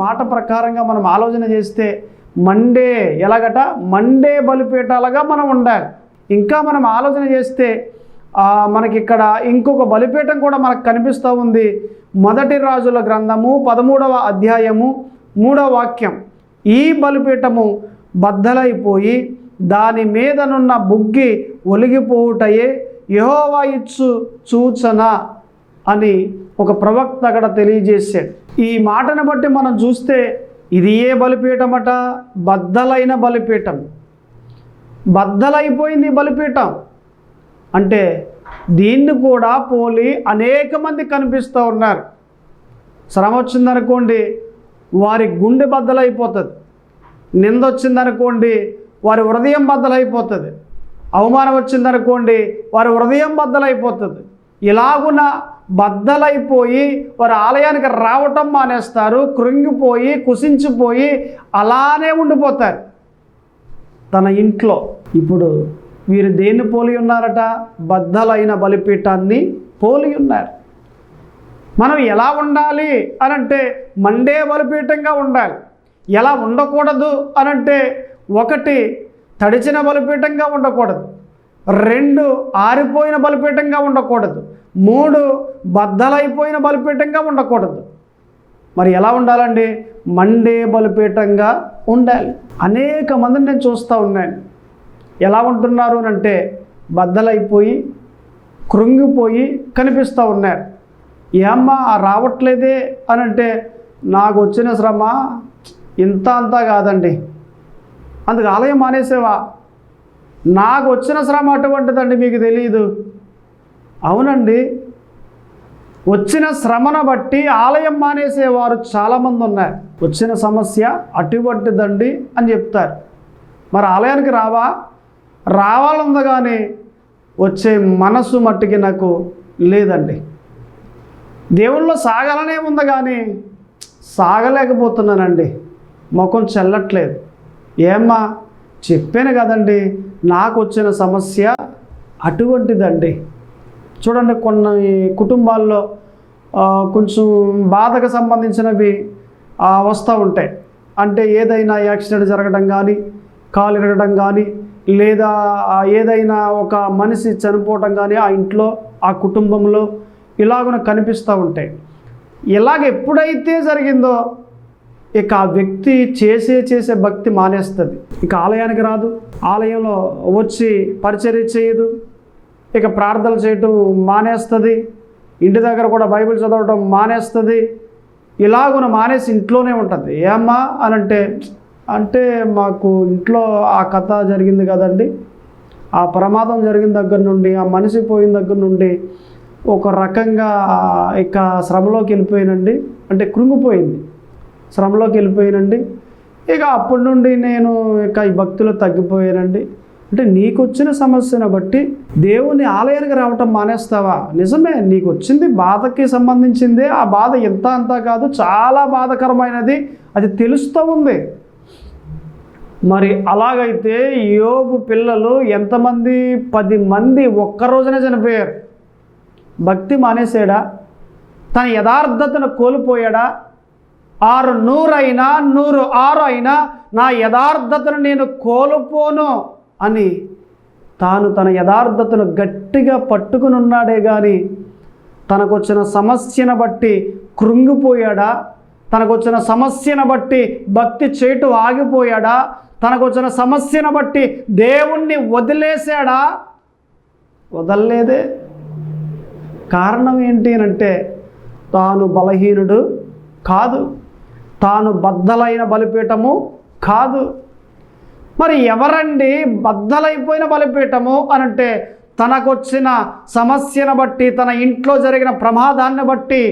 మాట ప్రకారంగా మనం ఆలోచన చేస్తే మండే ఎలాగట మండే బలిపీఠాలుగా మనం ఉండాలి. ఇంకా మనం ఆలోచన చేస్తే మనకి ఇక్కడ ఇంకొక బలిపీఠం కూడా మనకు కనిపిస్తూ ఉంది. మొదటి రాజుల గ్రంథము 13వ అధ్యాయము 3వ వాక్యం. ఈ బలిపీఠము బద్దలైపోయి దాని మీదనున్న బుగ్గి ఒలిగిపోవుటయే యెహోవా ఇచ్చు సూచన అని ఒక ప్రవక్త అక్కడ తెలియజేశాడు. ఈ మాటను బట్టి మనం చూస్తే ఇది ఏ బలిపీఠమట? బద్దలైన బలిపీఠం. బద్దలైపోయింది బలిపీఠం అంటే దీన్ని కూడా పోలి అనేక మంది కనిపిస్తూ ఉన్నారు. శ్రమ వచ్చిందనుకోండి వారి గుండె బద్దలైపోతుంది, నింద వచ్చిందనుకోండి వారి హృదయం బద్దలైపోతుంది, అవమానం వచ్చిందనుకోండి వారి హృదయం బద్దలైపోతుంది. ఇలాగున బద్దలైపోయి వారి ఆలయానికి రావటం మానేస్తారు, కృంగిపోయి కుసించిపోయి అలానే ఉండిపోతారు తన ఇంట్లో. ఇప్పుడు వీరు దేన్ని పోలి ఉన్నారట? బద్దలైన బలిపీఠాన్ని పోలి ఉన్నారు. మనం ఎలా ఉండాలి అనంటే మండే బలిపీఠంగా ఉండాలి. ఎలా ఉండకూడదు అనంటే 1 తడిచిన బలిపీఠంగా ఉండకూడదు, 2 ఆరిపోయిన బలిపీఠంగా ఉండకూడదు, 3 బద్దలైపోయిన బలిపీఠంగా ఉండకూడదు. మరి ఎలా ఉండాలండి? మండే బలిపీఠంగా ఉండాలి. అనేక మందిని నేను చూస్తూ ఉన్నాను. ఎలా ఉంటున్నారు అంటే బద్దలైపోయి కృంగిపోయి కనిపిస్తూ ఉన్నారు. ఏమ్మా రావట్లేదే అనంటే నాకు వచ్చిన శ్రమ ఇంత అంతా కాదండి, అందుకు ఆలయం మానేసేవా? నాకు వచ్చిన శ్రమ అటువంటిదండి, మీకు తెలియదు. అవునండి, వచ్చిన శ్రమను బట్టి ఆలయం మానేసేవారు చాలామంది ఉన్నారు. వచ్చిన సమస్య అటువంటిదండి అని చెప్తారు. మరి ఆలయానికి రావాలంది కానీ వచ్చే మనసు మట్టికి నాకు లేదండి. దేవుళ్ళో సాగాలనే ఉంది కానీ సాగలేకపోతున్నానండి, ముఖం చెల్లట్లేదు. ఏమ్మా చెప్పాను కదండి, నాకు వచ్చిన సమస్య అటువంటిదండి. చూడండి, కొన్ని కుటుంబాల్లో కొంచెం బాధకు సంబంధించినవి వస్తూ ఉంటాయి. అంటే ఏదైనా యాక్సిడెంట్ జరగడం కానీ, కాలు ఇరగడం కానీ, లేదా ఏదైనా ఒక మనిషి చనిపోవటం కానీ ఆ ఇంట్లో ఆ కుటుంబంలో ఇలాగున కనిపిస్తూ ఉంటాయి. ఇలాగ ఎప్పుడైతే జరిగిందో ఇక ఆ వ్యక్తి చేసే భక్తి మానేస్తుంది. ఇక ఆలయానికి రాదు, ఆలయంలో వచ్చి పరిచర్య చేయదు, ఇక ప్రార్థనలు చేయటం మానేస్తుంది, ఇంటి దగ్గర కూడా బైబిల్ చదవటం మానేస్తుంది. ఇలాగున మానేసి ఇంట్లోనే ఉంటుంది. ఏమ్మా అంటే మాకు ఇంట్లో ఆ కథ జరిగింది కదండి, ఆ ప్రమాదం జరిగిన దగ్గర నుండి, ఆ మనిషి పోయిన దగ్గర నుండి ఒక రకంగా ఇక శ్రమలోకి వెళ్ళిపోయినండి, అంటే కృంగిపోయింది, శ్రమలోకి వెళ్ళిపోయానండి. ఇక అప్పటి నుండి నేను ఇక ఈ భక్తిలో తగ్గిపోయానండి. అంటే నీకు వచ్చిన సమస్యను బట్టి దేవుని ఆలయానికి రావటం మానేస్తావా? నిజమే, నీకు వచ్చింది బాధకి సంబంధించిందే. ఆ బాధ ఎంత అంతా కాదు, చాలా బాధకరమైనది, అది తెలుస్తూ ఉంది. మరి అలాగైతే యోబు పిల్లలు ఎంతమంది? 10 మంది ఒక్కరోజునే చనిపోయారు. భక్తి మానేసాడా? తన యథార్థతను కోల్పోయాడా? 600 అయినా 106 అయినా నా యథార్థతను నేను కోల్పోను అని తాను తన యథార్థతను గట్టిగా పట్టుకుని ఉన్నాడే కానీ తనకొచ్చిన సమస్యను బట్టి కృంగిపోయాడా? తనకొచ్చిన సమస్యను బట్టి భక్తి చేయటం ఆగిపోయాడా? తనకొచ్చిన సమస్యను బట్టి దేవుణ్ణి వదిలేశాడా? వదల్లేదే. కారణం ఏంటి అంటే తాను బలహీనుడు కాదు, తాను బద్దలైన బలిపీఠము కాదు. మరి ఎవరండి బద్దలైపోయిన బలిపీఠము అనంటే తనకొచ్చిన సమస్యను బట్టి, తన ఇంట్లో జరిగిన ప్రమాదాన్ని బట్టి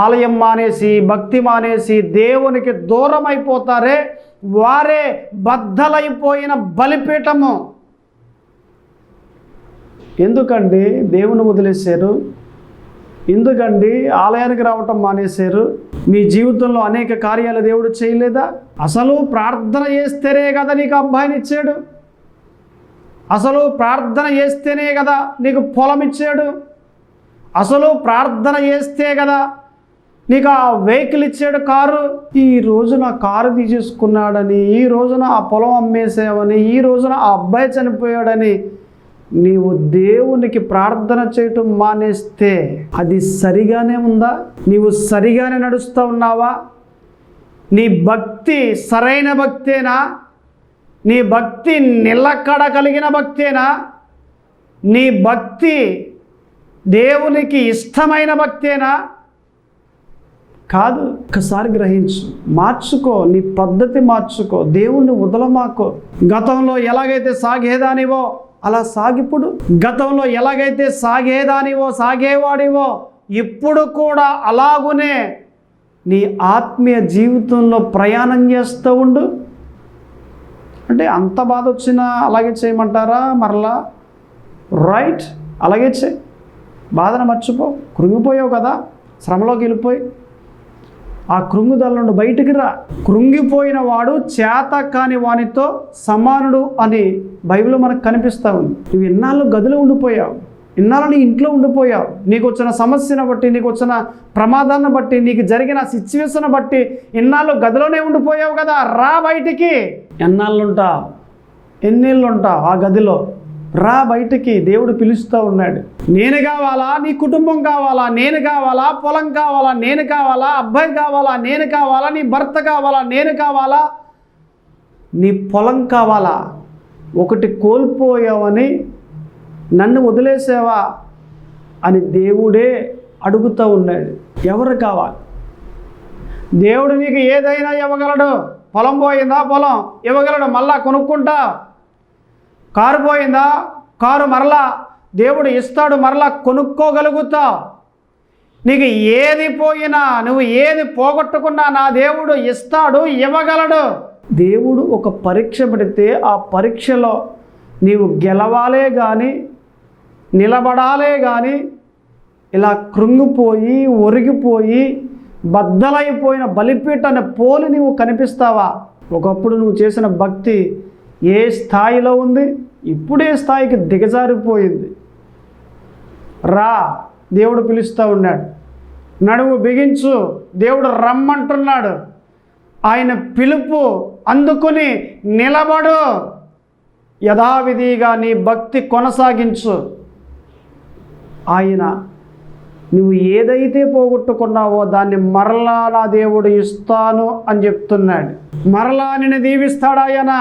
ఆలయం మానేసి, భక్తి మానేసి దేవునికి దూరం అయిపోతారే, వారే బద్దలైపోయిన బలిపీఠము. ఎందుకండి దేవుని వదిలేశారు? ఎందుకండి ఆలయానికి రావటం మానేశారు? మీ జీవితంలో అనేక కార్యాలు దేవుడు చేయలేదా? అసలు ప్రార్థన చేస్తేనే కదా నీకు అబ్బాయిని ఇచ్చాడు, అసలు ప్రార్థన చేస్తేనే కదా నీకు పొలం ఇచ్చాడు, అసలు ప్రార్థన చేస్తే కదా నీకు ఆ వెహికల్ ఇచ్చాడు, కారు. ఈ రోజున కారు తీసేసుకున్నాడని, ఈ రోజున ఆ పొలం అమ్మేసావని, ఈ రోజున ఆ అబ్బాయి చనిపోయాడని నీవు దేవునికి ప్రార్థన చేయటం మానేస్తే అది సరిగానే ఉందా? నీవు సరిగానే నడుస్తూ ఉన్నావా? నీ భక్తి సరైన భక్తేనా? నీ భక్తి నిలకడ కలిగిన భక్తేనా? నీ భక్తి దేవునికి ఇష్టమైన భక్తేనా? కాదు. ఒక్కసారి గ్రహించు, మార్చుకో, నీ పద్ధతి మార్చుకో, దేవుణ్ణి వదలమాకో. గతంలో ఎలాగైతే సాగేదానివో అలా సాగిప్పుడు. గతంలో ఎలాగైతే సాగేదానివో సాగేవాడివో ఇప్పుడు కూడా అలాగునే నీ ఆత్మీయ జీవితంలో ప్రయాణం చేస్తూ ఉండు. అంటే అంత బాధ వచ్చినా అలాగే చేయమంటారా? మరలా రైట్, అలాగే చేయి. బాధను మర్చిపో. కృంగిపోయావు కదా, శ్రమలోకి వెళ్ళిపోయి ఆ కృంగుదల నుండి బయటికి రా. కృంగిపోయిన వాడు చేత కాని వానితో సమానుడు అని బైబిల్లో మనకు కనిపిస్తూ ఉంది. నువ్వు ఇన్నాళ్ళు గదిలో ఉండిపోయావు, ఇన్నాళ్ళు నీ ఇంట్లో ఉండిపోయావు. నీకు వచ్చిన సమస్యను బట్టి, నీకు వచ్చిన ప్రమాదాన్ని బట్టి, నీకు జరిగిన సిచ్యువేషన్ బట్టి ఇన్నాళ్ళు గదిలోనే ఉండిపోయావు కదా. రా బయటికి. ఎన్నాళ్ళు ఉంటావు? ఎన్నేళ్ళు ఉంటావు ఆ గదిలో? రా బయటికి. దేవుడు పిలుస్తూ ఉన్నాడు. నేను కావాలా? నీ కుటుంబం కావాలా? నేను కావాలా? పొలం కావాలా? నేను కావాలా? అబ్బాయి కావాలా? నేను కావాలా? నీ భర్త కావాలా? నేను కావాలా? నీ పొలం కావాలా? ఒకటి కోల్పోయావని నన్ను వదిలేసావా అని దేవుడే అడుగుతూ ఉన్నాడు. ఎవరు కావాలి? దేవుడు నీకు ఏదైనా ఇవ్వగలడు. పొలం పోయిందా? పొలం ఇవ్వగలడు, మళ్ళా కొనుక్కుంటా. కారు పోయిందా? కారు మరలా దేవుడు ఇస్తాడు, మరలా కొనుక్కోగలుగుతావు. నీకు ఏది పోయినా, నువ్వు ఏది పోగొట్టుకున్నా నా దేవుడు ఇస్తాడు, ఇవ్వగలడు. దేవుడు ఒక పరీక్ష పెడితే ఆ పరీక్షలో నీవు గెలవాలే కానీ, నిలబడాలే కానీ ఇలా కృంగిపోయి ఒరిగిపోయి బద్దలైపోయిన బలిపీఠాన్ని పోలి నీవు కనిపిస్తావా? ఒకప్పుడు నువ్వు చేసిన భక్తి ఏ స్థాయిలో ఉంది, ఇప్పుడే స్థాయికి దిగజారిపోయింది. రా, దేవుడు పిలుస్తూ ఉన్నాడు. నడువు బిగించు, దేవుడు రమ్మంటున్నాడు. ఆయన పిలుపు అందుకుని నిలబడు. యథావిధిగా నీ భక్తి కొనసాగించు. ఆయన నువ్వు ఏదైతే పోగొట్టుకున్నావో దాన్ని మరలా నా దేవుడు ఇస్తాను అని చెప్తున్నాడు. మరలా నిన్ను దీవిస్తాడాయన,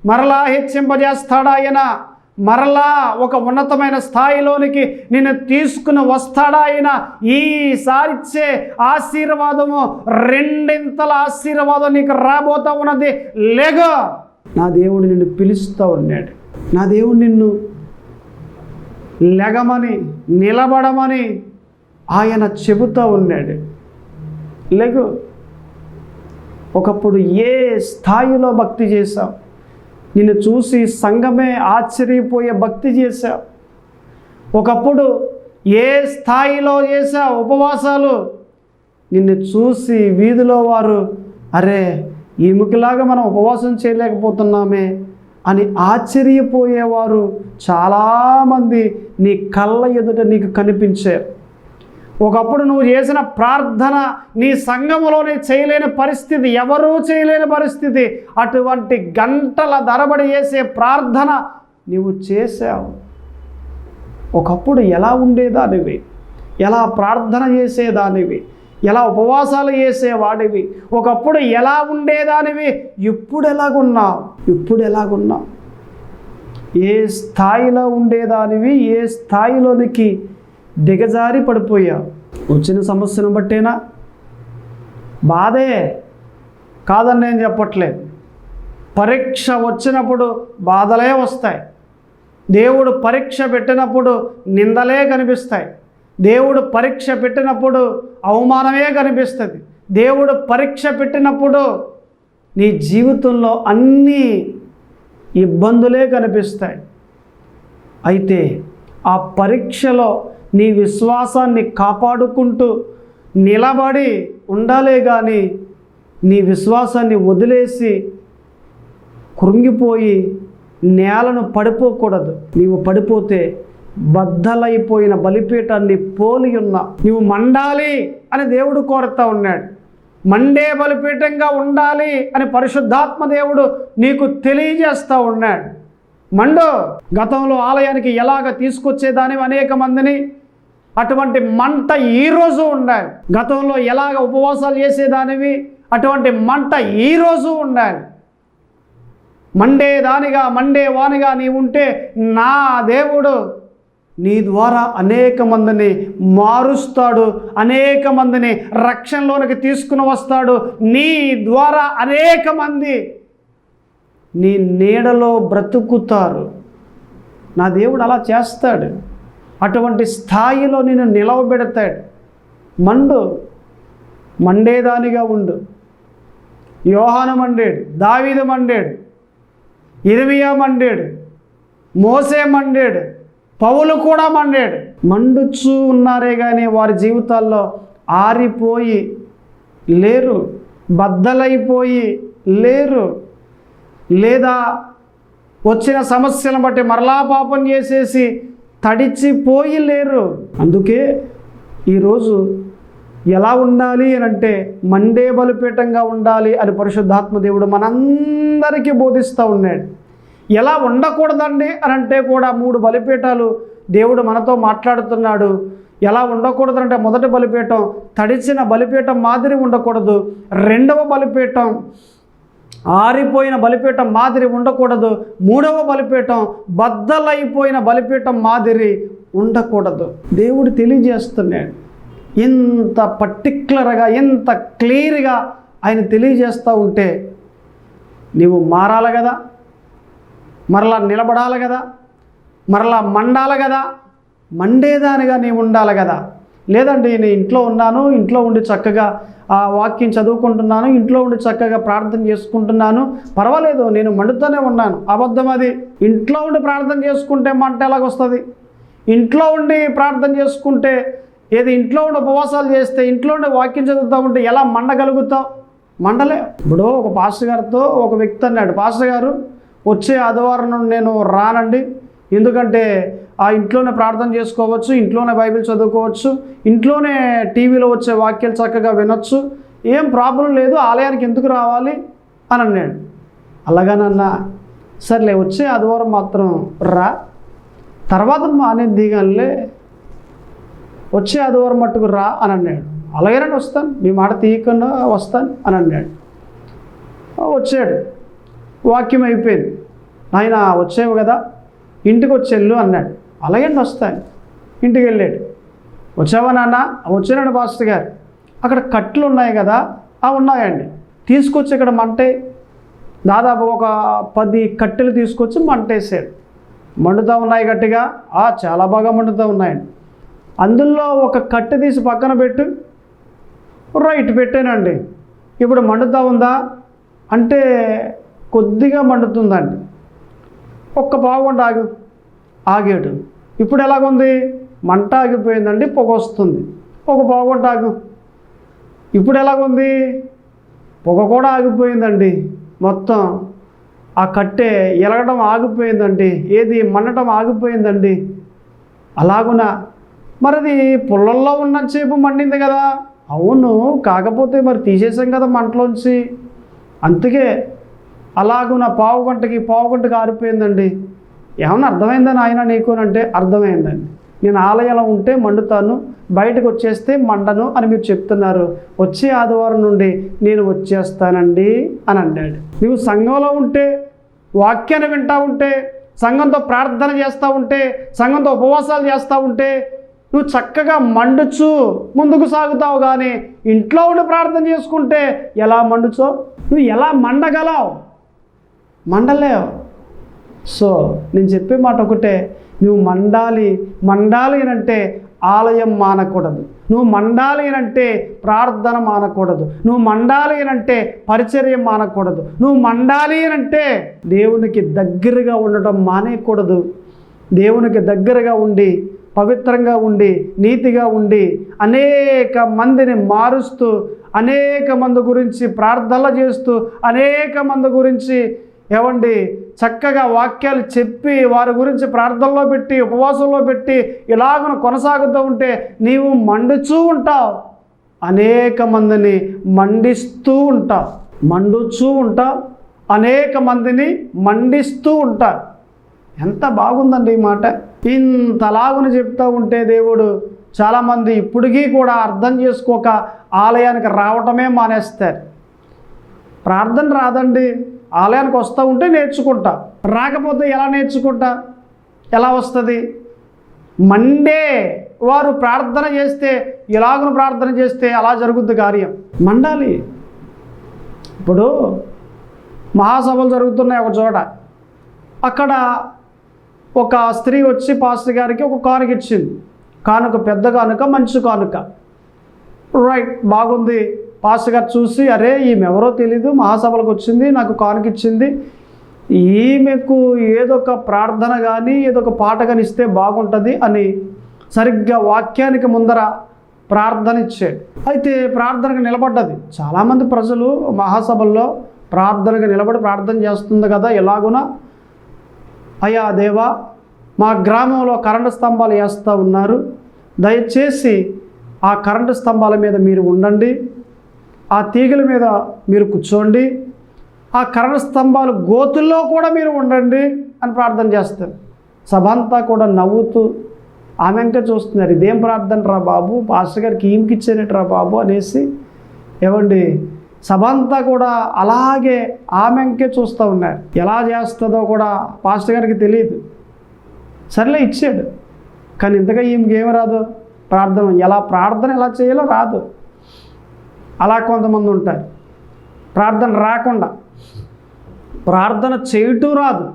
మరలా హెచ్చింపజేస్తాడాయన, మరలా ఒక ఉన్నతమైన స్థాయిలోనికి నిన్ను తీసుకుని వస్తాడాయన. ఈసారిచ్చే ఆశీర్వాదము రెండింతల ఆశీర్వాదం నీకు రాబోతా ఉన్నది. లేగో, నా దేవుడు నిన్ను పిలుస్తూ ఉన్నాడు. నా దేవుడు నిన్ను లెగమని, నిలబడమని ఆయన చెబుతూ ఉన్నాడు. లేగు. ఒకప్పుడు ఏ స్థాయిలో భక్తి చేశావు? నిన్ను చూసి సంఘమే ఆశ్చర్యపోయే భక్తి చేశావు. ఒకప్పుడు ఏ స్థాయిలో చేశావు ఉపవాసాలు? నిన్ను చూసి వీధిలో వారు, అరే ఈమెకిలాగా మనం ఉపవాసం చేయలేకపోతున్నామే అని ఆశ్చర్యపోయేవారు చాలామంది నీ కళ్ళ ఎదుట నీకు కనిపించారు. ఒకప్పుడు నువ్వు చేసిన ప్రార్థన నీ సంఘములోనే చేయలేని పరిస్థితి, ఎవరూ చేయలేని పరిస్థితి. అటువంటి గంటల తరబడి చేసే ప్రార్థన నువ్వు చేసావు. ఒకప్పుడు ఎలా ఉండేదానివి, ఎలా ప్రార్థన చేసేదానివి, ఎలా ఉపవాసాలు చేసేవాడివి, ఒకప్పుడు ఎలా ఉండేదానివి, ఇప్పుడు ఎలాగున్నావు? ఇప్పుడు ఎలాగున్నావు? ఏ స్థాయిలో ఉండేదానివి, ఏ స్థాయిలోనికి దిగజారి పడిపోయావు? వచ్చిన సమస్యను బట్టేనా? బాధే కాదని నేను చెప్పట్లేదు. పరీక్ష వచ్చినప్పుడు బాధలే వస్తాయి. దేవుడు పరీక్ష పెట్టినప్పుడు నిందలే కనిపిస్తాయి. దేవుడు పరీక్ష పెట్టినప్పుడు అవమానమే కనిపిస్తుంది. దేవుడు పరీక్ష పెట్టినప్పుడు నీ జీవితంలో అన్ని ఇబ్బందులే కనిపిస్తాయి. అయితే ఆ పరీక్షలో నీ విశ్వాసాన్ని కాపాడుకుంటూ నిలబడి ఉండాలే కానీ నీ విశ్వాసాన్ని వదిలేసి కృంగిపోయి నేలను పడిపోకూడదు. నీవు పడిపోతే బద్దలైపోయిన బలిపీఠాన్ని పోలి ఉన్న నువ్వు మండాలి అని దేవుడు కోరుతా ఉన్నాడు. మండే బలిపీఠంగా ఉండాలి అని పరిశుద్ధాత్మ దేవుడు నీకు తెలియజేస్తూ ఉన్నాడు. మండు. గతంలో ఆలయానికి ఎలాగ తీసుకొచ్చేదానివి అనేక మందిని, అటువంటి మంట ఈరోజు ఉండాలి. గతంలో ఎలాగ ఉపవాసాలు చేసేదానివి, అటువంటి మంట ఈరోజు ఉండాలి. మండే వానిగా నీవు ఉంటే నా దేవుడు నీ ద్వారా అనేక మందిని మారుస్తాడు, అనేక మందిని రక్షణలోనికి తీసుకుని వస్తాడు. నీ ద్వారా అనేక మంది నీ నీడలో బ్రతుకుతారు. నా దేవుడు అలా చేస్తాడు. అటువంటి స్థాయిలో నిన్ను నిలవబెడతాడు. మండేదానిగా ఉండు. యోహాను మండాడు, దావీదు మండాడు, ఇర్మియా మండాడు, మోసే మండాడు, పౌలు కూడా మండాడు. మండుచూ ఉన్నారే కానీ వారి జీవితాల్లో ఆరిపోయి లేరు, బద్దలైపోయి లేరు, లేదా వచ్చిన సమస్యలను బట్టి మరలా పాపం చేసేసి తడిచిపోయి లేరు. అందుకే ఈరోజు ఎలా ఉండాలి అని అంటే మండే బలిపీఠంగా ఉండాలి అని పరిశుద్ధాత్మ దేవుడు మనందరికీ బోధిస్తూ ఉన్నాడు. ఎలా ఉండకూడదండి అని అంటే కూడా 3 బలిపీఠాలు దేవుడు మనతో మాట్లాడుతున్నాడు. ఎలా ఉండకూడదంటే మొదటి బలిపీఠం తడిచిన బలిపీఠం మాదిరి ఉండకూడదు. రెండవ బలిపీఠం ఆరిపోయిన బలిపీఠం మాదిరి ఉండకూడదు. మూడవ బలిపీఠం బద్దలైపోయిన బలిపీఠం మాదిరి ఉండకూడదు. దేవుడు తెలియజేస్తున్నాడు. ఇంత పర్టిక్యులర్గా, ఇంత క్లియర్గా ఆయన తెలియజేస్తూ ఉంటే నీవు మారాలి కదా, మరలా నిలబడాలి కదా, మరలా మండాలి కదా, మండేదానిగా నీవు ఉండాలి కదా. లేదండి నేను ఇంట్లో ఉన్నాను, ఇంట్లో ఉండి చక్కగా ఆ వాక్యం చదువుకుంటున్నాను, ఇంట్లో ఉండి చక్కగా ప్రార్థన చేసుకుంటున్నాను, పర్వాలేదు నేను మండుతూనే ఉన్నాను. అబద్ధం అది. ఇంట్లో ఉండి ప్రార్థన చేసుకుంటే మంట ఎలాగొస్తుంది? ఇంట్లో ఉండి ప్రార్థన చేసుకుంటే ఇంట్లో ఉండి ఉపవాసాలు చేస్తే, ఇంట్లో ఉండి వాక్యం చదువుతూ ఉంటే ఎలా మండగలుగుతావు? మండలే. ఇప్పుడు ఒక పాస్టర్ గారితో ఒక వ్యక్తి అన్నాడు, పాస్టర్ గారు వచ్చే ఆదివారం నుండి నేను రానండి, ఎందుకంటే ఆ ఇంట్లోనే ప్రార్థన చేసుకోవచ్చు, ఇంట్లోనే బైబిల్ చదువుకోవచ్చు, ఇంట్లోనే టీవీలో వచ్చే వాక్యాలు చక్కగా వినొచ్చు, ఏం ప్రాబ్లం లేదు, ఆలయానికి ఎందుకు రావాలి అని అన్నాడు. అలాగానన్నా సర్లే వచ్చే ఆదివారం మాత్రం రా, తర్వాత మానేది దిగాలే, వచ్చే ఆదివారం మట్టుకు రా అని అన్నాడు. అలాగేనండి వస్తాను, మీ మాట తీయకుండా వస్తాను అని అన్నాడు. వచ్చాడు, వాక్యం అయిపోయింది. ఆయన వచ్చేవు కదా, ఇంటికి వచ్చేళ్ళు అన్నాడు. అలాగే వస్తాను. ఇంటికి వెళ్ళాడు. వచ్చావా నాన్న? వచ్చానండి పాస్టర్ గారు. అక్కడ కట్టెలు ఉన్నాయి కదా? ఉన్నాయండి. తీసుకొచ్చి ఇక్కడ మంటే, దాదాపు ఒక 10 కట్టెలు తీసుకొచ్చి మంటేసాడు. మండుతూ ఉన్నాయి గట్టిగా? చాలా బాగా మండుతూ ఉన్నాయండి. అందులో ఒక కట్టె తీసి పక్కన పెట్టు. రైట్, పెట్టానండి. ఇప్పుడు మండుతూ ఉందా అంటే కొద్దిగా మండుతుందండి. ఒక్క పావుగంట ఆగాడు. ఇప్పుడు ఎలాగుంది? మంట ఆగిపోయిందండి, పొగ వస్తుంది. ఒక పావుగంట ఆగు. ఇప్పుడు ఎలాగుంది? పొగ కూడా ఆగిపోయిందండి. మొత్తం ఆ కట్టె ఎలగడం ఆగిపోయిందండి, మండటం ఆగిపోయిందండి. అలాగునా? మరిది పుల్లల్లో ఉన్నసేపు మండింది కదా? అవును, కాకపోతే మరి తీసేసాం కదా మంటలోంచి, అందుకే అలాగున పావుగంటకి ఆరిపోయిందండి. ఏమన్నా అర్థమైందని ఆయన నీకు అంటే అర్థమైందండి. నేను ఆలయంలో ఉంటే మండుతాను, బయటకు వచ్చేస్తే మండను అని మీరు చెప్తున్నారు. వచ్చే ఆదివారం నుండి నేను వచ్చేస్తానండి అని అన్నాడు. నువ్వు సంఘంలో ఉంటే, వాక్యాన్ని వింటూ ఉంటే, సంఘంతో ప్రార్థన చేస్తూ ఉంటే, సంఘంతో ఉపవాసాలు చేస్తూ ఉంటే నువ్వు చక్కగా మండుచు ముందుకు సాగుతావు. కానీ ఇంట్లో ఉండి ప్రార్థన చేసుకుంటే ఎలా మండుచో? నువ్వు ఎలా మండగలవు? మండలేవు. సో నేను చెప్పే మాట ఒకటే, నువ్వు మండాలి అని అంటే ఆలయం మానకూడదు. నువ్వు మండాలి అని అంటే ప్రార్థన మానకూడదు. నువ్వు మండాలి అని అంటే పరిచర్య మానకూడదు. నువ్వు మండాలి అని అంటే దేవునికి దగ్గరగా ఉండటం మానేయకూడదు. దేవునికి దగ్గరగా ఉండి, పవిత్రంగా ఉండి, నీతిగా ఉండి, అనేక మందిని మారుస్తూ, అనేక మంది గురించి ప్రార్థనలు చేస్తూ, అనేక మంది గురించి ఏవండి చక్కగా వాక్యాలు చెప్పి వారి గురించి ప్రార్థనలో పెట్టి ఉపవాసంలో పెట్టి ఇలాగ కొనసాగుతూ ఉంటే నీవు మండుచూ ఉంటావు, అనేక మందిని మండిస్తూ ఉంటావు, మండుచూ ఉంటావు, అనేక మందిని మండిస్తూ ఉంటారు. ఎంత బాగుందండి ఈ మాట. ఇంతలాగుని చెప్తూ ఉంటే దేవుడు చాలామంది ఇప్పటికీ కూడా అర్థం చేసుకోక ఆలయానికి రావటమే మానేస్తారు. ప్రార్థన రాదండి, ఆలయానికి వస్తూ ఉంటే నేర్చుకుంటా, రాకపోతే ఎలా నేర్చుకుంటా, ఎలా వస్తుంది? మండే వారు ప్రార్థన చేస్తే ఇలాగను ప్రార్థన చేస్తే అలా జరుగుద్ది కార్యం. మండాలి. ఇప్పుడు మహాసభలు జరుగుతున్నాయి ఒక చోట, అక్కడ ఒక స్త్రీ వచ్చి పాస్టర్ గారికి ఒక కానుక ఇచ్చింది. కానుక పెద్ద కానుక, మంచి కానుక, రైట్, బాగుంది. పాస్టర్ గారు చూసి అరే ఈమె ఎవరో తెలీదు, మహాసభలకు వచ్చింది, నాకు కానుక ఇచ్చింది, ఈమెకు ఏదో ఒక ప్రార్థన కానీ ఏదో ఒక పాట కానీ ఇస్తే బాగుంటుంది అని సరిగ్గా వాక్యానికి ముందర ప్రార్థన ఇచ్చాడు. అయితే ప్రార్థనకు నిలబడ్డది. చాలామంది ప్రజలు మహాసభల్లో ప్రార్థనకు నిలబడి ప్రార్థన చేస్తుంది కదా, ఎలాగునా అయ్యా దేవా మా గ్రామంలో కరెంటు స్తంభాలు వేస్తూ ఉన్నారు, దయచేసి ఆ కరెంటు స్తంభాల మీద మీరు ఉండండి, ఆ తీగల మీద మీరు కూర్చోండి, ఆ కరెంటు స్తంభాలు గోతుల్లో కూడా మీరు ఉండండి అని ప్రార్థన చేస్తారు. సభ అంతా కూడా నవ్వుతూ ఆమె ఇంకా చూస్తున్నారు, ఇదేం ప్రార్థన రా బాబు, పాస్టర్ గారికి ఈమెకి ఇచ్చేనట్టు రా బాబు అనేసి. ఏమండి సభ అంతా కూడా అలాగే ఆమెకే చూస్తూ ఉన్నారు. ఎలా చేస్తుందో కూడా పాస్టర్ గారికి తెలియదు. సర్లే ఇచ్చాడు, కానీ ఇంతగా ఈమెకి ఏమి రాదు, ప్రార్థన ఎలా చేయాలో రాదు. అలా కొంతమంది ఉంటారు, ప్రార్థన రాకుండా ప్రార్థన చేయటం రాదు.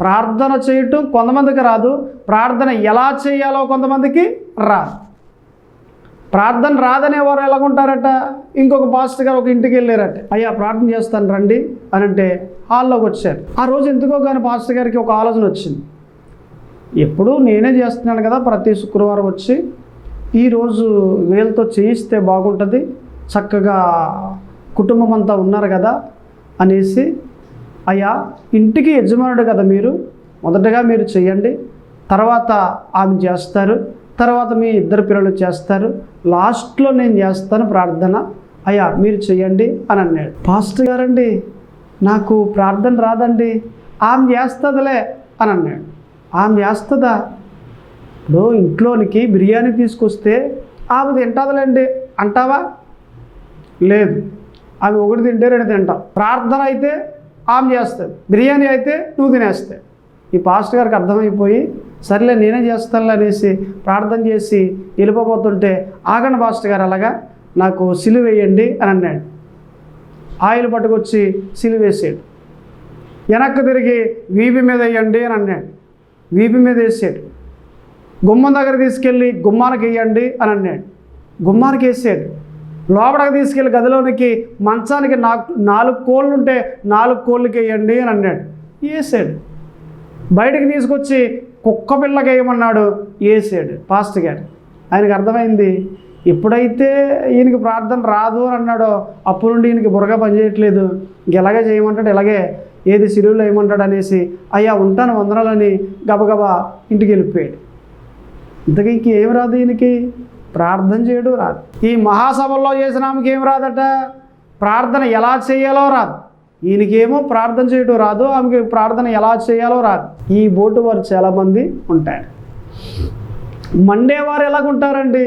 ప్రార్థన చేయటం కొంతమందికి రాదు, ప్రార్థన ఎలా చేయాలో కొంతమందికి రాదు. ప్రార్థన రాదనే వారు ఎలాగుంటారట, ఇంకొక పాస్టర్ గారు ఒక ఇంటికి వెళ్ళారట, అయ్యా ప్రార్థన చేస్తాను రండి అని అంటే హాల్లోకి వచ్చారు. ఆ రోజు ఎందుకో కానీ పాస్టర్ గారికి ఒక ఆలోచన వచ్చింది, ఎప్పుడూ నేనే చేస్తున్నాను కదా, ప్రతి శుక్రవారం వచ్చి ఈరోజు వీళ్ళతో చేయిస్తే బాగుంటుంది, చక్కగా కుటుంబం అంతా ఉన్నారు కదా అనేసి, అయ్యా ఇంటికి యజమానుడు కదా మీరు, మొదటగా మీరు చేయండి, తర్వాత ఆమె చేస్తారు, తర్వాత మీ ఇద్దరు పిల్లలు చేస్తారు, లాస్ట్లో నేను చేస్తాను ప్రార్థన, అయ్యా మీరు చేయండి అని అన్నాడు. పాస్టర్ గారండి నాకు ప్రార్థన రాదండి, ఆమె చేస్తుందిలే అని అన్నాడు. ఆమె చేస్తుందా? ఇప్పుడు ఇంట్లోనికి బిర్యానీ తీసుకొస్తే ఆమె తింటుందిలేండి అంటావా? లేదు, ఆమె ఒకటి తింటే రెండు తింటావు. ప్రార్థన అయితే ఆమె చేస్తుంది, బిర్యానీ అయితే నువ్వు తినేస్తావు. ఈ పాస్టర్ గారికి అర్థమైపోయి సర్లే నేనే చేస్తానులే అనేసి ప్రార్థన చేసి వెళ్ళిపోతుంటే, ఆగండి పాస్టర్ గారు అలాగా నాకు సిలువ వేయండి అని అన్నాడు. ఆయిల్ పట్టుకొచ్చి సిలువ వేసాడు. వెనక్కి తిరిగి వీపి మీద వేయండి అని అన్నాడు. వీపి మీద వేసాడు. గుమ్మం దగ్గర తీసుకెళ్ళి గుమ్మానికి వేయండి అని అన్నాడు. గుమ్మానికి వేసాడు. లోపలికి తీసుకెళ్ళి గదిలోనికి మంచానికి 4 కోళ్ళు ఉంటే 4 కోళ్ళకి వేయండి అని అన్నాడు. వేసాడు. బయటికి తీసుకొచ్చి కుక్క పిల్లకి వేయమన్నాడు, వేసాడు పాస్టర్ గారు. ఆయనకు అర్థమైంది, ఎప్పుడైతే ఈయనకి ప్రార్థన రాదు అని అన్నాడో అప్పుడు నుండి ఈయనకి బుర్రగా పనిచేయట్లేదు, ఇలాగే చేయమంటాడు, ఇలాగే ఏది సిలువలో వేయమంటాడు అనేసి, అయ్యా ఉంటాను వందనాలని గబగబా ఇంటికి వెళ్ళిపోయాడు. ఇంతకీ ఏమి రాదు ఈయనకి, ప్రార్థన చేయడం రాదు. ఈ మహాసభల్లో చేసిన ఆమెకి ఏం రాదట, ప్రార్థన ఎలా చేయాలో రాదు. ఈయనకేమో ప్రార్థన చేయడం రాదు, ఆమెకి ప్రార్థన ఎలా చేయాలో రాదు. ఈ బోటు వారు చాలామంది ఉంటారు. మండేవారు ఎలాగుంటారండి,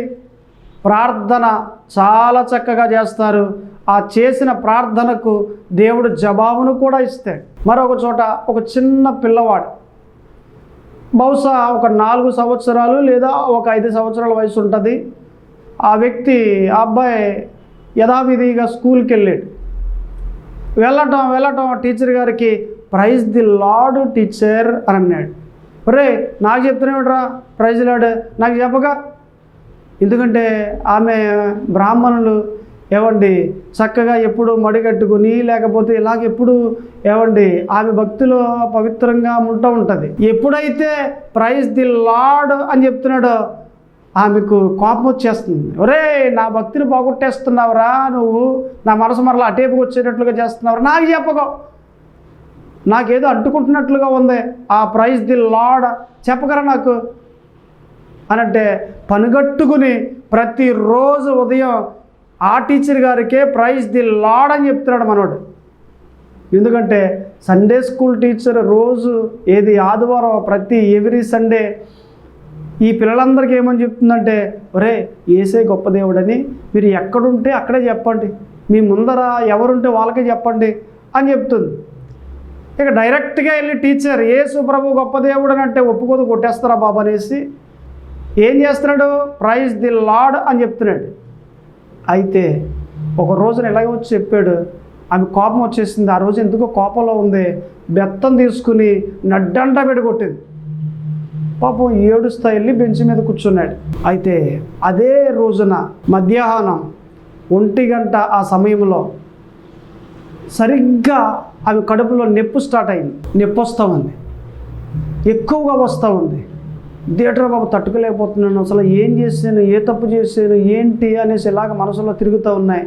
ప్రార్థన చాలా చక్కగా చేస్తారు, ఆ చేసిన ప్రార్థనకు దేవుడు జవాబును కూడా ఇస్తాడు. మరొక చోట ఒక చిన్న పిల్లవాడు, బహుశా ఒక 4 సంవత్సరాలు లేదా ఒక 5 సంవత్సరాల వయసు ఉంటుంది. ఆ వ్యక్తి, ఆ అబ్బాయి యథావిధిగా స్కూల్కి వెళ్ళాడు. వెళ్ళటం టీచర్ గారికి ప్రైజ్ ది లార్డ్ టీచర్ అని అన్నాడు. ఒరే నాకు చెప్తున్నాడురా ప్రైజ్ లార్డ్, నాకు చెప్పగా, ఎందుకంటే ఆమె బ్రాహ్మణులు ఏవండి చక్కగా ఎప్పుడు మడిగట్టుకుని లేకపోతే ఇలాగెప్పుడు ఏవండి ఆమె భక్తిలో పవిత్రంగా ఉంటుంది. ఎప్పుడైతే ప్రైజ్ ది లార్డ్ అని చెప్తున్నాడో ఆమెకు కోపం వచ్చేస్తుంది. ఒరే నా భక్తిని పోగొట్టేస్తున్నావురా నువ్వు, నా మనసు మరలా అటేపుకి వచ్చేటట్లుగా చేస్తున్నావురా, నాకు చెప్పకో నాకేదో అంటుకుంటున్నట్లుగా ఉంది, ఆ ప్రైజ్ ది లార్డ్ చెప్పగలరా నాకు అనంటే పనిగట్టుకుని ప్రతిరోజు ఉదయం ఆ టీచర్ గారికే ప్రైజ్ ది లార్డ్ అని చెప్తున్నాడు మనోడు. ఎందుకంటే సండే స్కూల్ టీచర్ రోజు ఆదివారం ప్రతి ఎవ్రీ సండే ఈ పిల్లలందరికీ ఏమని చెప్తుందంటే, ఒరే యేసే గొప్ప దేవుడని మీరు ఎక్కడుంటే అక్కడే చెప్పండి, మీ ముందర ఎవరుంటే వాళ్ళకే చెప్పండి అని చెప్తుంది. ఇక డైరెక్ట్గా వెళ్ళి టీచర్ యేసు ప్రభు గొప్ప దేవుడు అని అంటే ఒప్పుకోదు, కొట్టేస్తారా బాబు అనేసి ఏం చేస్తున్నాడు, ప్రైజ్ ది లార్డ్ అని చెప్తున్నాడు. అయితే ఒక రోజున ఇలాగే వచ్చి చెప్పాడు, ఆమె కోపం వచ్చేసింది. ఆ రోజు ఎందుకో కోపంలో ఉంది, బెత్తం తీసుకుని నడ్డంట పెట్టుకొట్టింది. పాపం ఏడుస్తా వెళ్ళి బెంచ్ మీద కూర్చున్నాడు. అయితే అదే రోజున మధ్యాహ్నం 1 గంట ఆ సమయంలో సరిగ్గా ఆమె కడుపులో నొప్పి స్టార్ట్ అయింది. నొప్పి వస్తూ ఉంది, ఎక్కువగా వస్తూ ఉంది. థియేటర్ బాబు తట్టుకోలేకపోతున్నాను, అసలు ఏం చేశాను, ఏ తప్పు చేశాను ఏంటి అనేసి ఇలాగ మనసులో తిరుగుతూ ఉన్నాయి.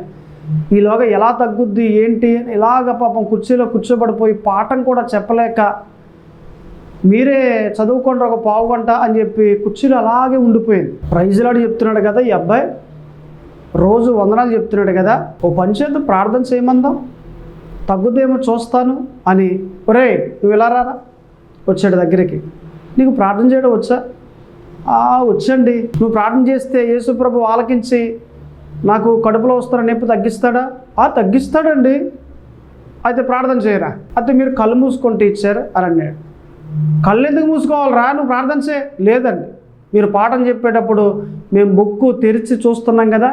ఈలోగా ఎలా తగ్గుద్ది ఏంటి అని ఇలాగ పాపం కుర్చీలో కూర్చోబడిపోయి పాఠం కూడా చెప్పలేక, మీరే చదువుకోండి ఒక పావు గంట అని చెప్పి కుర్చీలో అలాగే ఉండిపోయింది. ప్రైజ్ లార్డ్ చెప్తున్నాడు కదా ఈ అబ్బాయి, రోజు వందనాలు చెప్తున్నాడు కదా, ఓ పని చేద్దాం, ప్రార్థన చేయమందాం, తగ్గుదేమో చూస్తాను అని. ఒరే నువ్వు ఇలా రారా వచ్చాడు దగ్గరికి, నీకు ప్రార్థన చేయడం వచ్చా? వచ్చండి. నువ్వు ప్రార్థన చేస్తే యేసు ప్రభు ఆలకించి నాకు కడుపులో వస్తున్న నొప్పి తగ్గిస్తాడా? తగ్గిస్తాడండి. అయితే ప్రార్థన చేయరా? అయితే మీరు కళ్ళు మూసుకొని టీచర్ అని అన్నాడు. కళ్ళు ఎందుకు మూసుకోవాలరా, నువ్వు ప్రార్థన చేయ. లేదండి, మీరు పాఠం చెప్పేటప్పుడు మేము బుక్కు తెరిచి చూస్తున్నాం కదా,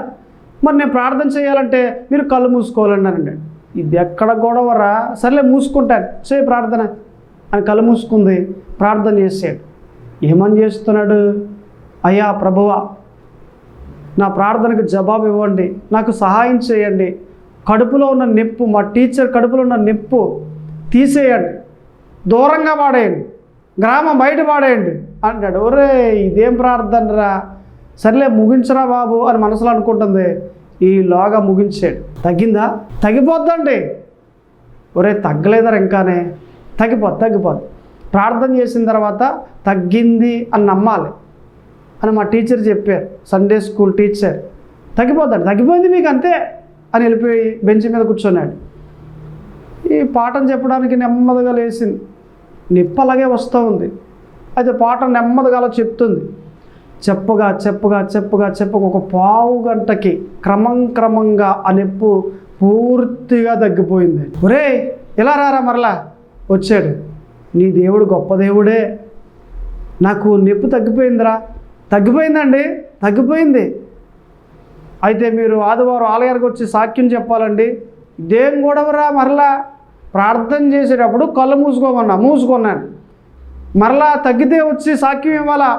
మరి నేను ప్రార్థన చేయాలంటే మీరు కళ్ళు మూసుకోవాలండి అని అన్నాడు. ఇది ఎక్కడ గొడవరా, సర్లే మూసుకుంటాను, చేయి ప్రార్థన అని కళ్ళు మూసుకుంది. ప్రార్థన చేసాడు. ఏమని చేస్తున్నాడు, అయ్యా ప్రభువా నా ప్రార్థనకు జవాబు ఇవ్వండి, నాకు సహాయం చేయండి, కడుపులో ఉన్న నొప్పు, మా టీచర్ కడుపులో ఉన్న నొప్పు తీసేయండి, దూరంగా పాడేయండి, గ్రామం బయట పాడేయండి అంటాడు. ఒరే ఇదేం ప్రార్థన రా, సర్లే ముగించరా బాబు అని మనసులో అనుకుంటుంది. ఈలోగా ముగించాడు. తగ్గిందా? తగ్గిపోద్దండి. ఒరే తగ్గలేదరా ఇంకానే, తగ్గిపోద్ది. ప్రార్థన చేసిన తర్వాత తగ్గింది అని నమ్మాలి అని మా టీచర్ చెప్పారు, సండే స్కూల్ టీచర్. తగ్గిపోయింది మీకు అంతే అని వెళ్ళిపోయి బెంచ్ మీద కూర్చున్నాడు. ఈ పాఠం చెప్పడానికి నెమ్మదిగా లేచింది. నొప్పి అలాగే వస్తూ ఉంది. అయితే పాఠం నెమ్మదిగా అలా చెప్తుంది. చెప్పగా ఒక పావు గంటకి క్రమంగా ఆ నొప్పి పూర్తిగా తగ్గిపోయింది. ఒరే ఇలా రారా మరలా వచ్చాడు. నీ దేవుడు గొప్ప దేవుడే, నాకు నొప్పి తగ్గిపోయిందిరా. తగ్గిపోయిందండి, తగ్గిపోయింది. అయితే మీరు ఆదివారం ఆలయానికి వచ్చి సాక్ష్యం చెప్పాలండి. ఇదేం గొడవరా, మరలా ప్రార్థన చేసేటప్పుడు కళ్ళు మూసుకున్నాను, మరలా తగ్గితే వచ్చి సాక్ష్యం ఇవ్వాలా?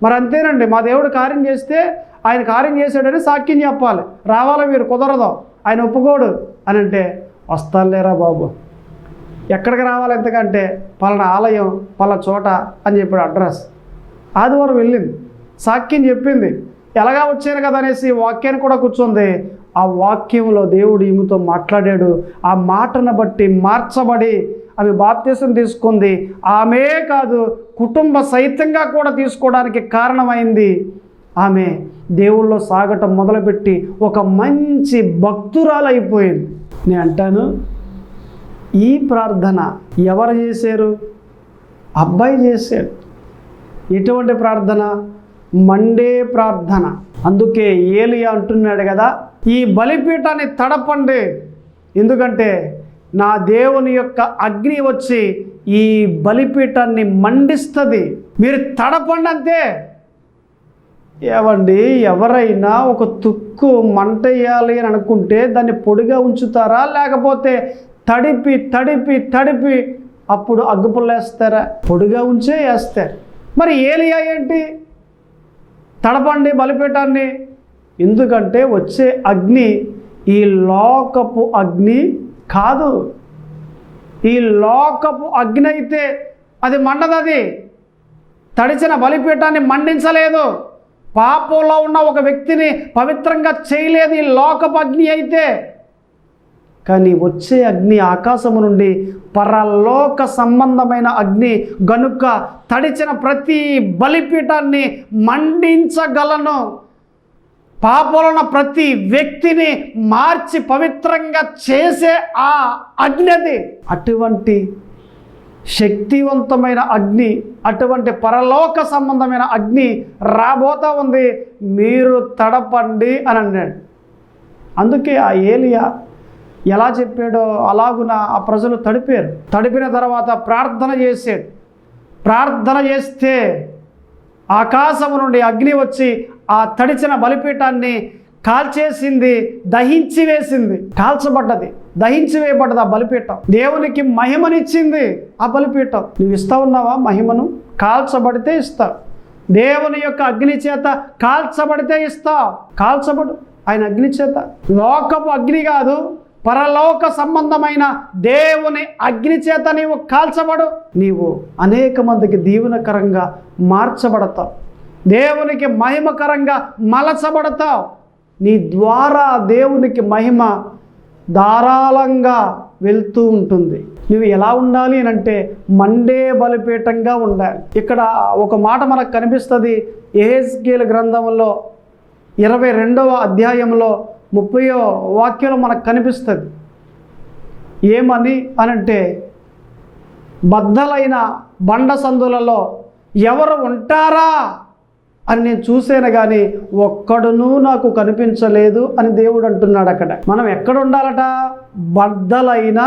మరి అంతేనండి, మా దేవుడు కార్యం చేస్తే ఆయన కార్యం చేశాడని సాక్ష్యం చెప్పాలి, రావాలా మీరు? కుదరదు, ఆయన ఒప్పుకోడు అని అంటే, వస్తానులేరా బాబు, ఎక్కడికి రావాలి ఎంతకంటే పలానా ఆలయం పలానా చోట అని చెప్పాడు అడ్రస్. ఆదివారం వెళ్ళింది, సాక్ష్యం చెప్పింది. ఎలాగా వచ్చాను కదా అనేసి వాక్యాన్ని కూడా కూర్చుంది. ఆ వాక్యంలో దేవుడు ఈమెతో మాట్లాడాడు. ఆ మాటను బట్టి మార్చబడి ఆమె బాప్తిసం తీసుకుంది. ఆమె కాదు, కుటుంబ సహితంగా కూడా తీసుకోవడానికి కారణమైంది. ఆమె దేవుళ్ళో సాగటం మొదలుపెట్టి ఒక మంచి భక్తురాలు అయిపోయింది. నేను అంటాను, ఈ ప్రార్థన ఎవరు చేశారు? అబ్బాయి చేశాడు. ఎటువంటి ప్రార్థన? మండే ప్రార్థన. అందుకే ఏలియా అంటున్నాడు కదా, ఈ బలిపీఠాన్ని తడపండి, ఎందుకంటే నా దేవుని యొక్క అగ్ని వచ్చి ఈ బలిపీఠాన్ని మండిస్తుంది, మీరు తడపండి అంతే. ఏవండి, ఎవరైనా ఒక తుక్కు మంట వేయాలి అని అనుకుంటే దాన్ని పొడిగా ఉంచుతారా, లేకపోతే తడిపి అప్పుడు అగ్గిపుల్లేస్తారా? పొడిగా ఉంచే వేస్తారు. మరి ఏలియా ఏంటి? తడపండి బలిపీఠాన్ని, ఎందుకంటే వచ్చే అగ్ని ఈ లోకపు అగ్ని కాదు. ఈ లోకపు అగ్ని అయితే అది మండదు. అది తడిచిన బలిపీఠాన్ని మండించలేదు. పాపంలో ఉన్న ఒక వ్యక్తిని పవిత్రంగా చేయలేదు ఈ లోకపు అగ్ని అయితే. కానీ వచ్చే అగ్ని ఆకాశము నుండి పరలోక సంబంధమైన అగ్ని గనుక తడిచిన ప్రతి బలిపీఠాన్ని మండించగలను. పాపమున్న ప్రతి వ్యక్తిని మార్చి పవిత్రంగా చేసే ఆ అగ్ని అది. అటువంటి శక్తివంతమైన అగ్ని, అటువంటి పరలోక సంబంధమైన అగ్ని రాబోతా ఉంది. మీరు తడపండి అని అన్నాడు. అందుకే ఆ ఏలియా ఎలా చెప్పాడో అలాగున ఆ ప్రజలు తడిపారు. తడిపిన తర్వాత ప్రార్థన చేశాడు. ప్రార్థన చేస్తే ఆకాశము నుండి అగ్ని వచ్చి ఆ తడిచిన బలిపీఠాన్ని కాల్చేసింది, దహించి వేసింది. కాల్చబడ్డది, దహించి వేయబడ్డది ఆ బలిపీఠం. దేవునికి మహిమనిచ్చింది ఆ బలిపీఠం. నువ్వు ఇస్తా ఉన్నావా మహిమను? కాల్చబడితే ఇస్తావు. దేవుని యొక్క అగ్ని చేత కాల్చబడితే ఇస్తావు. కాల్చబడు ఆయన అగ్ని చేత. లోకపు అగ్ని కాదు, పరలోక సంబంధమైన దేవుని అగ్ని చేత నీవు కాల్చబడు. నీవు అనేక మందికి దీవెనకరంగా మార్చబడతావు. దేవునికి మహిమకరంగా మలచబడతావు. నీ ద్వారా దేవునికి మహిమ ధారాళంగా వెళ్తూ ఉంటుంది. నువ్వు ఎలా ఉండాలి అని అంటే మండే బలిపీఠంగా ఉండాలి. ఇక్కడ ఒక మాట మనకు కనిపిస్తుంది. యెహెజ్కేలు గ్రంథంలో 22వ అధ్యాయంలో 30వ వాక్యంలో మనకు కనిపిస్తుంది. ఏమని అనంటే, బద్దలైన బండ సందులలో ఎవరు ఉంటారా అని నేను చూసాను కానీ ఒక్కడునూ నాకు కనిపించలేదు అని దేవుడు అంటున్నాడు. అక్కడ మనం ఎక్కడ ఉండాలట? బద్దలైన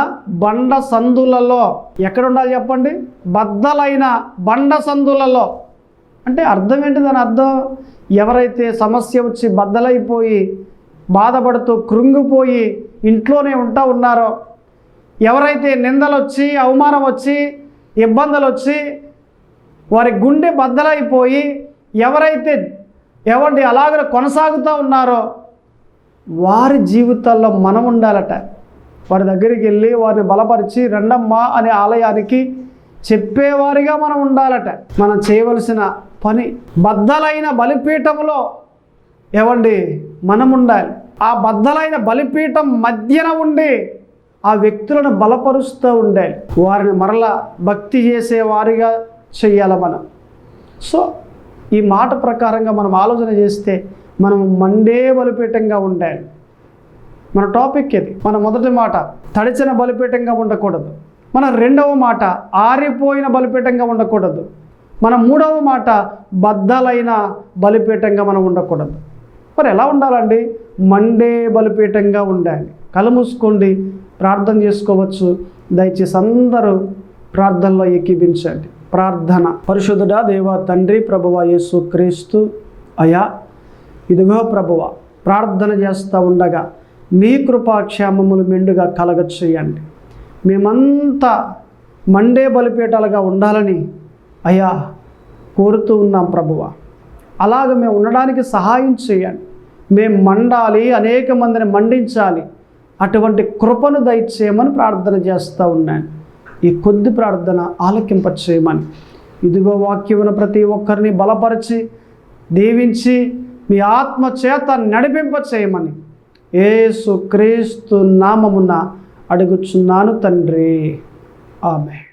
బండ సందులలో. ఎక్కడ ఉండాలి చెప్పండి? బద్దలైన బండ సందులలో. అంటే అర్థం ఏంటి? దాని అర్థం, ఎవరైతే సమస్య వచ్చి బద్దలైపోయి బాధపడుతూ కృంగిపోయి ఇంట్లోనే ఉన్నారో, ఎవరైతే నిందలు వచ్చి అవమానం వచ్చి ఇబ్బందులు వచ్చి వారి గుండె బద్దలైపోయి ఎవరైతే అలాగ కొనసాగుతూ ఉన్నారో వారి జీవితాల్లో మనం ఉండాలట. వారి దగ్గరికి వెళ్ళి వారిని బలపరిచి రండమ్మా అనే ఆలయానికి చెప్పేవారిగా మనం ఉండాలట. మనం చేయవలసిన పని బద్దలైన బలిపీఠములో మనం ఉండాలి. ఆ బద్దలైన బలిపీఠం మధ్యన ఉండి ఆ వ్యక్తులను బలపరుస్తూ ఉండాలి. వారిని మరలా భక్తి చేసేవారిగా చెయ్యాలి మనం. సో ఈ మాట ప్రకారంగా మనం ఆలోచన చేస్తే మనం మండే బలిపీఠంగా ఉండాలి. మన టాపిక్ ఇది. మన మొదటి మాట తడిచిన బలిపీఠంగా ఉండకూడదు. మన రెండవ మాట ఆరిపోయిన బలిపీఠంగా ఉండకూడదు. మన మూడవ మాట బద్దలైన బలిపీఠంగా మనం ఉండకూడదు. మరి ఎలా ఉండాలండి? మండే బలిపీఠంగా ఉండాలి. కళ్ళు మూసుకోండి, ప్రార్థన చేసుకోవచ్చు. దయచేసి అందరూ ప్రార్థనలో ఏకీభించండి. ప్రార్థన. పరిశుద్ధుడా దేవా తండ్రి, ప్రభువా యేసు క్రీస్తు అయా, ఇదిగో ప్రభువా, ప్రార్థన చేస్తూ ఉండగా మీ కృపాక్షేమములు మెండుగా కలగచేయండి. మేమంతా మండే బలిపీఠాలుగా ఉండాలని అయా కోరుతూ ఉన్నాం ప్రభువా. అలాగ మేము ఉండడానికి సహాయం చేయండి. మేము మండాలి, అనేక మందిని మండించాలి. అటువంటి కృపను దయచేయమని ప్రార్థన చేస్తూ ఉన్నాను. ఈ కొద్ది ప్రార్థన ఆలకింపచేయమని, ఇదిగో వాక్యమున ప్రతి ఒక్కరిని బలపరిచి దీవించి మీ ఆత్మ చేత నడిపింపచేయమని యేసు క్రీస్తు నామమున అడుగుచున్నాను తండ్రి. ఆమేన్.